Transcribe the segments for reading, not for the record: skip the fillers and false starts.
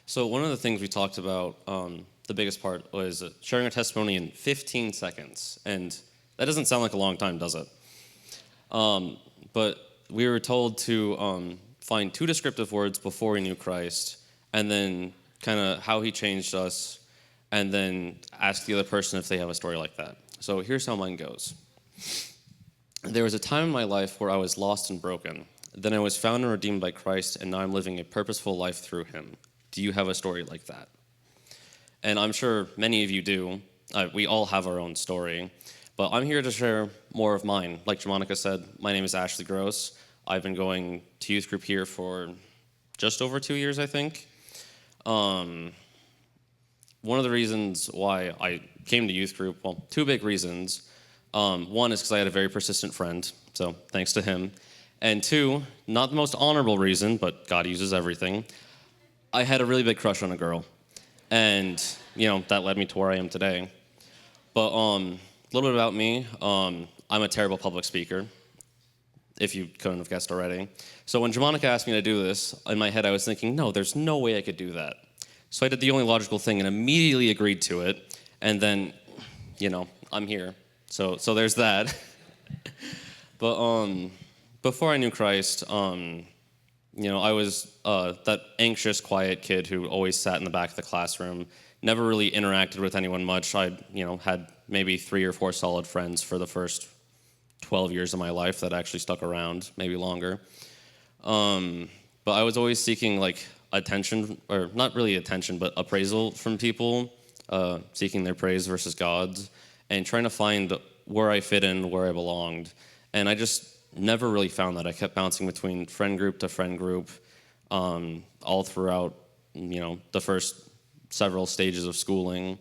So one of the things we talked about, the biggest part was sharing a testimony in 15 seconds, and that doesn't sound like a long time, does it? But we were told to find two descriptive words before we knew Christ, and then kind of how he changed us, and then ask the other person if they have a story like that. So here's how mine goes. There was a time in my life where I was lost and broken. Then I was found and redeemed by Christ, and now I'm living a purposeful life through him. Do you have a story like that? And I'm sure many of you do. We all have our own story. But I'm here to share more of mine. Like Jamonica said, my name is Ashley Gross. I've been going to youth group here for just over 2 years, I think. One of the reasons why I came to youth group, well, two big reasons. One is because I had a very persistent friend, so thanks to him. And two, not the most honorable reason, but God uses everything. I had a really big crush on a girl. And, that led me to where I am today. But a little bit about me. I'm a terrible public speaker, if you couldn't have guessed already. So when Jamonica asked me to do this, in my head I was thinking, no, there's no way I could do that. So I did the only logical thing and immediately agreed to it. And then, I'm here. So there's that. But before I knew Christ, I was that anxious, quiet kid who always sat in the back of the classroom, never really interacted with anyone much. I, had maybe 3 or 4 solid friends for the first 12 years of my life that actually stuck around, maybe longer. But I was always seeking attention, or not really attention, but appraisal from people, seeking their praise versus God's, and trying to find where I fit in, where I belonged. And I just never really found that. I kept bouncing between friend group to friend group, all throughout, the first several stages of schooling.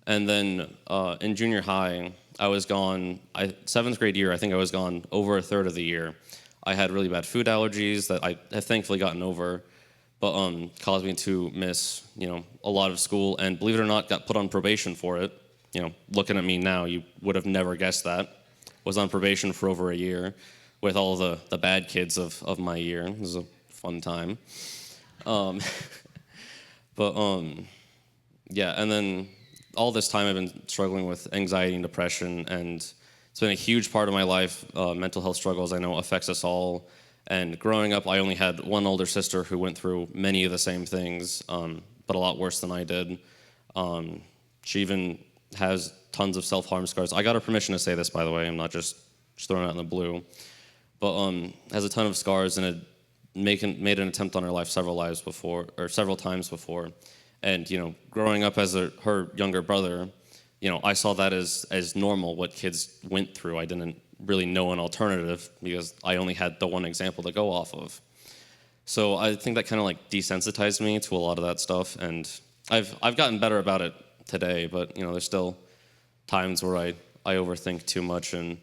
And then in junior high, I was gone, 7th grade year, I think I was gone over a third of the year. I had really bad food allergies that I have thankfully gotten over, but caused me to miss, a lot of school, and believe it or not, got put on probation for it. Looking at me now, you would have never guessed that. Was on probation for over a year with all the bad kids of my year. It was a fun time. Yeah, and then all this time I've been struggling with anxiety and depression, and it's been a huge part of my life. Mental health struggles, I know, affects us all. And growing up, I only had one older sister who went through many of the same things, but a lot worse than I did. She even has tons of self-harm scars. I got her permission to say this, by the way. I'm not just throwing it out in the blue. But has a ton of scars and had made an attempt on her life several times before. And growing up as her younger brother, I saw that as normal, what kids went through. I didn't really know an alternative because I only had the one example to go off of. So I think that kind of desensitized me to a lot of that stuff, and I've gotten better about it today. But there's still times where I overthink too much and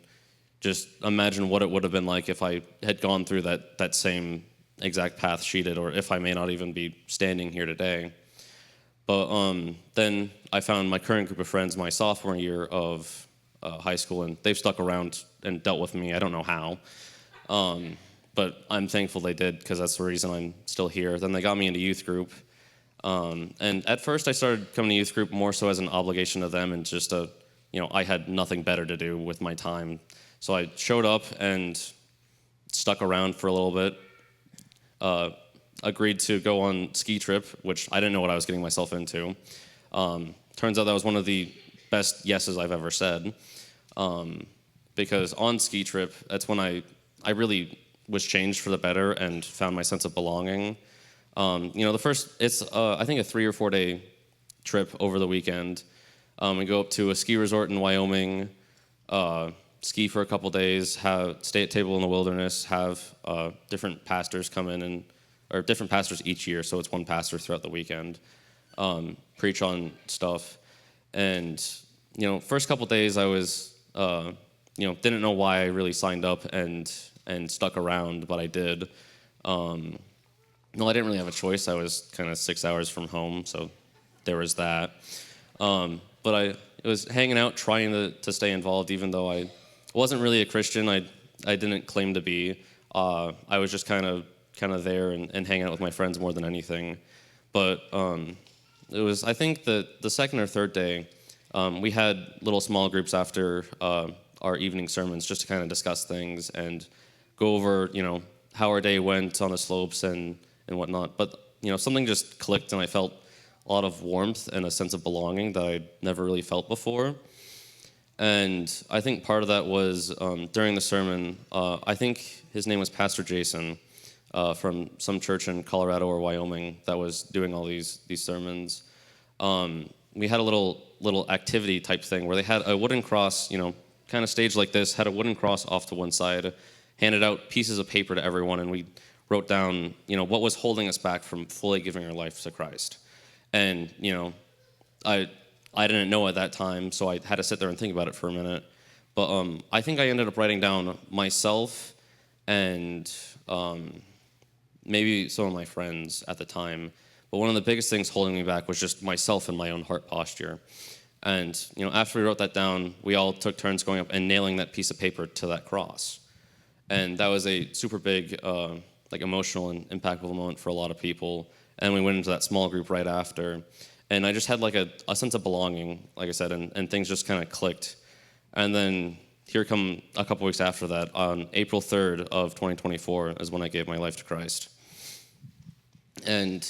just imagine what it would have been like if I had gone through that same exact path she did, or if I may not even be standing here today. But then I found my current group of friends my sophomore year of high school, and they've stuck around and dealt with me. I don't know how, but I'm thankful they did, because that's the reason I'm still here. Then they got me into youth group, and at first I started coming to youth group more so as an obligation to them, and just I had nothing better to do with my time. So I showed up and stuck around for a little bit, agreed to go on ski trip, which I didn't know what I was getting myself into. Turns out that was one of the best yeses I've ever said, because on ski trip, that's when I really was changed for the better and found my sense of belonging. It's I think a 3 or 4 day trip over the weekend. We go up to a ski resort in Wyoming, ski for a couple days, stay at table in the wilderness, have different pastors come in, or different pastors each year, so it's one pastor throughout the weekend, preach on stuff. And first couple days I was didn't know why I really signed up and stuck around, but I did. I didn't really have a choice. I was kind of 6 hours from home, so there was that. But I was hanging out, trying to stay involved, even though I wasn't really a Christian. I didn't claim to be. I was just kind of there and hanging out with my friends more than anything. But it was, I think, the second or third day, we had little small groups after our evening sermons just to kind of discuss things and go over, how our day went on the slopes and whatnot. But, something just clicked, and I felt a lot of warmth and a sense of belonging that I'd never really felt before. And I think part of that was during the sermon, I think his name was Pastor Jason from some church in Colorado or Wyoming that was doing all these sermons. We had a little activity type thing where they had a wooden cross, kind of staged like this, had a wooden cross off to one side, handed out pieces of paper to everyone, and we wrote down, what was holding us back from fully giving our life to Christ. And, I didn't know at that time, so I had to sit there and think about it for a minute. But I think I ended up writing down myself and maybe some of my friends at the time. But one of the biggest things holding me back was just myself and my own heart posture. And, after we wrote that down, we all took turns going up and nailing that piece of paper to that cross. And that was a super big, emotional and impactful moment for a lot of people. And we went into that small group right after. And I just had a sense of belonging, like I said, and things just kind of clicked. And then here come a couple weeks after that, on April 3rd of 2024 is when I gave my life to Christ. And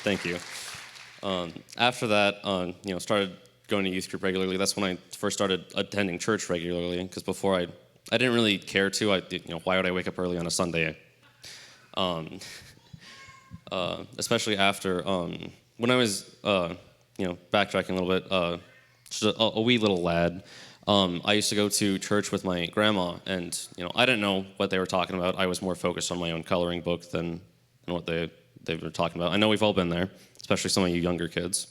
thank you. After that, started going to youth group regularly. That's when I first started attending church regularly, because before I didn't really care to. Why would I wake up early on a Sunday? Especially after when I was backtracking a little bit, just a wee little lad. I used to go to church with my grandma, and I didn't know what they were talking about. I was more focused on my own coloring book than what they were talking about. I know we've all been there, especially some of you younger kids.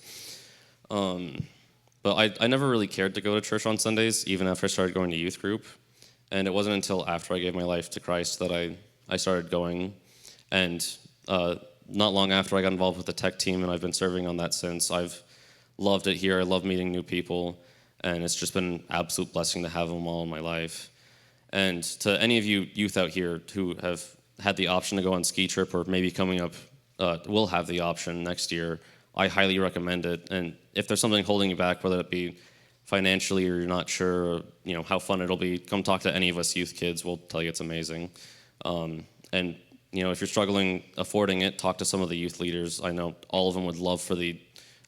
But I never really cared to go to church on Sundays, even after I started going to youth group. And it wasn't until after I gave my life to Christ that I started going. And not long after, I got involved with the tech team, and I've been serving on that since. I've loved it here. I love meeting new people, and it's just been an absolute blessing to have them all in my life. And to any of you youth out here who have had the option to go on ski trip, or maybe coming up will have the option next year, I highly recommend it. And if there's something holding you back, whether it be financially or you're not sure, how fun it'll be, come talk to any of us youth kids. We'll tell you it's amazing. And if you're struggling affording it, talk to some of the youth leaders. I know all of them would love for the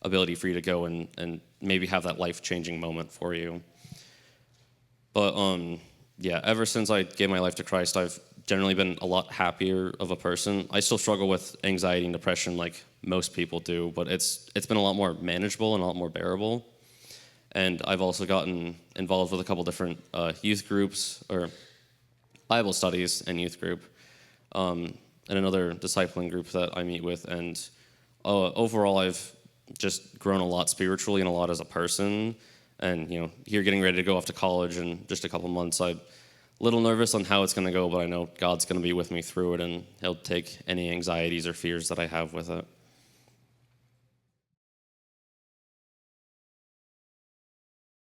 ability for you to go and maybe have that life-changing moment for you. But ever since I gave my life to Christ, I've generally been a lot happier of a person. I still struggle with anxiety and depression like most people do, but it's been a lot more manageable and a lot more bearable. And I've also gotten involved with a couple different youth groups, or Bible studies and youth group, and another discipling group that I meet with. And overall, I've just grown a lot spiritually and a lot as a person. And here getting ready to go off to college in just a couple months, I'm a little nervous on how it's going to go, but I know God's going to be with me through it, and He'll take any anxieties or fears that I have with it.